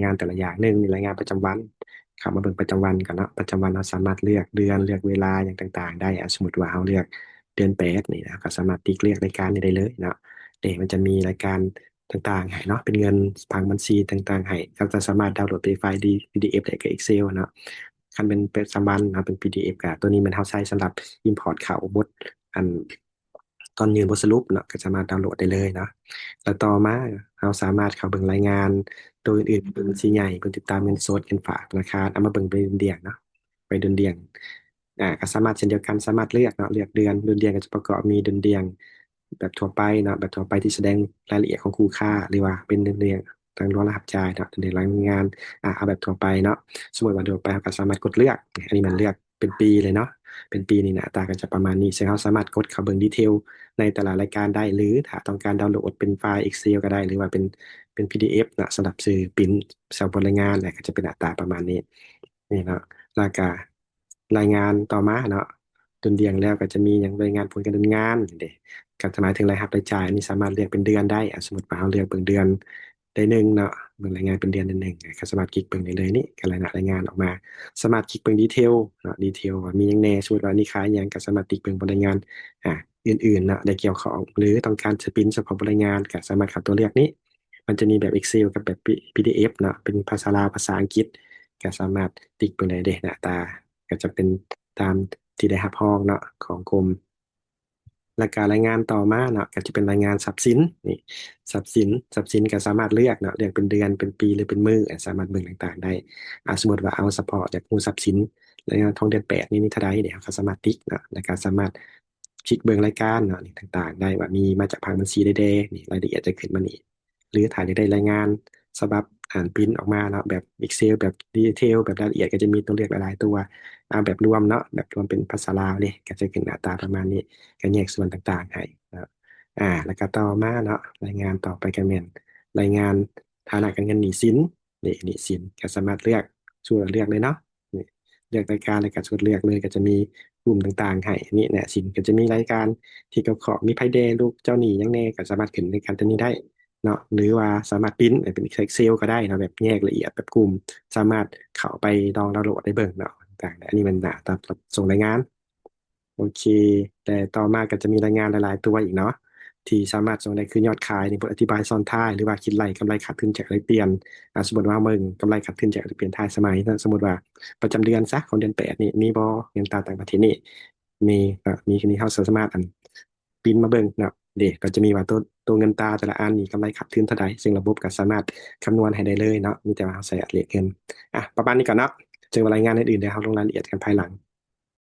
งานแต่ละอย่างหนึ่งมีรายงานประจำวันเข้ามาเบิ่งประจำวันก่อนเนาะประจำวันเราสามารถเลือกเดือนเลือกเวลาอย่างต่างๆได้สมมติว่าเราเลือกเดือนแปดนี่นะก็สามารถติ๊กเลือกรายการนี้ได้เลยเนาะมันจะมีรายการต่างๆให้เนาะเป็นเงินผังบัญชีต่างๆให้ก็จะสามารถดาวน์โหลดเป็นไฟล์ PDF ได้กับ Excel เนาะคันเป็นประจำวันเนาะเป็น PDF กับตัวนี้มันเราใช้สำหรับ Import เข้าบทอันตอนยืนบทสรุปเนาะก็สามารถดาวน์โหลดได้เลยเนาะ แล้วต่อมาเราสามารถเข้าเบิ่งรายงานตัวอื่นๆเป็นบัญชีใหญ่เบิ่งติดตามเงินสดเงินฝากธนาคารเอามาเบิ่งไปเดือนเดียงเนาะไปเดือนเดียงก็สามารถเช่นเดียวกันสามารถเลือกเนาะเลือกเดือนเดียงก็จะประกอบมีเดือนเดียงแบบทั่วไปเนาะแบบทั่วไปที่แสดงรายละเอียดของคู่ค่าหรือว่าเป็นเดือนเดียงทางรองรับจ่ายเนาะเดือนเดียงรายงานเอาแบบทั่วไปเนาะสมมติว่าทั่วไปเราก็สามารถกดเลือกอันนี้มันเลือกเป็นปีเลยเนาะเป็นปีนี่หน้าตาก็จะประมาณนี้ซึ่งเราสามารถกดเข้าเบิ่งดีเทล ในแต่ละรายการได้หรือถ้าต้องการดาวน์โหลดเป็นไฟล์ Excel ก็ได้หรือว่าเป็น PDF นะสำหรับสื่อปริ้นสำหรับบรรายงานแหละก็จะเป็นอัตราประมาณนี้นี่เนาะแล้วก็รายงานต่อมาเนาะจนเดียงแล้วก็จะมีอย่างรายงานผลการดำเนินงานเด็กก็หมายถึงรายรับรายจ่ายอันนี้สามารถเรียกเป็นเดือนได้สมมติว่าเราเรียกเป็นเดือนได้หนึ่งเนาะเบิ่งรายงานเป็นเดือนได้หนึ่งก็สามารถคลิกเบิ่งได้เลยนี่ก็รายงานออกมาสามารถคลิกเบิ่งดีเทลเนาะดีเทลว่ามีอย่างแน่สมมติว่านี่ขายอย่างก็สามารถติ๊กเบิ่งบนรายงาน อ่าอื่นๆนะได้เกี่ยวของหรือต้องการสปรินต์เฉพาะรายงานก็สามารถเข้าตัวเลือกนี้มันจะมีแบบ Excel กับแบบ PDF เนาะเป็นภาษาลาวภาษาอังกฤษก็สามารถติ๊กไปเลยเด้หน้าตาก็จะเป็นตามที่ได้รับห้องเนาะของกรมและการรายงานต่อมาเนาะก็จะเป็นรายงานทรัพย์สินนี่ทรัพย์สินก็สามารถเลือกเนาะเลือกเป็นเดือนเป็นปีหรือเป็นมื้อสามารถเบิ่งต่างๆได้สมมติว่าเอาเฉพาะจากมูลทรัพย์สิน รายงานทองเดือนแปดนี่มีเท่าใดเดี๋ยวเขาสามารถติ๊กเนาะแล้วก็สามารถคลิกเบิ่งรายการเนาะนี่ต่างๆได้ว่ามีมาจากผังบัญชีได้ๆนี่รายละเอียดจะขึ้นมานี่หรือถ่ายได้รายงานฉบับปริ้นออกมาเนาะแบบ Excel แบบดีเทลแบบรายละเอียดก็จะมีตัวเลือกหลายๆตัวเอาแบบรวมเนาะแบบรวมเป็นภาษาลาวเลยก็จะขึ้นหน้าตาประมาณนี้ก็แยกส่วนต่างๆให้เนาะแล้วก็ต่อมาเนาะรายงานต่อไปกันเมนรายงานฐานะการเงินหนี้สินนี่หนี้สินก็สามารถเลือกช่วยเลือกเลยเนาะ เลือกรายการในการกดเลือกเลยก็จะมีกลุ่มต่างๆให้อันนี่เนี่ยสินก็จะมีรายการที่เขาขอมีไพ่แดงลูกเจ้าหนี้ยังแน่ก็สามารถขึ้นในการตัวนี้ได้เนาะหรือว่าสามารถปริ้นเป็น Excel ก็ได้นะแบบแยกละเอียดแบบกลุ่มสามารถเข้าไปลองดาวน์โหลดได้เบิ่งเนาะต่างๆอันนี้มันตามส่งรายงานโอเคแต่ต่อมาก็จะมีรายงานหลายๆตัวอีกเนาะที่สามารถส่งได้คือยอดขายในบทอธิบายซ้อนท้ายหรือว่าคิดไล่กำไรขาดทุนจากแลกเปลี่ยนสมมติว่ามึงกำไรขาดทุนจากแลกเปลี่ยนท้ายสมัยถ้าสมมติว่า ประจำเดือนซะของเดือนแปดนี่มีบอเงินตราต่างประเทศนี่มีมีคืนนี้เขาสามารถปริ้นมาเบิ่งเนาะเด็กก็จะมีว่าตัวเงินตราแต่ละอันนี่กำไรขาดทุนเท่าใดซึ่งระบบก็สามารถคำนวณให้ได้เลยเนาะมีแต่ว่าเราใส่อัตราเงินประมาณนี้ก่อนเนาะเจอรายงานอื่นๆเดี๋ยวเราลงรายละเอียดกันภายหลัง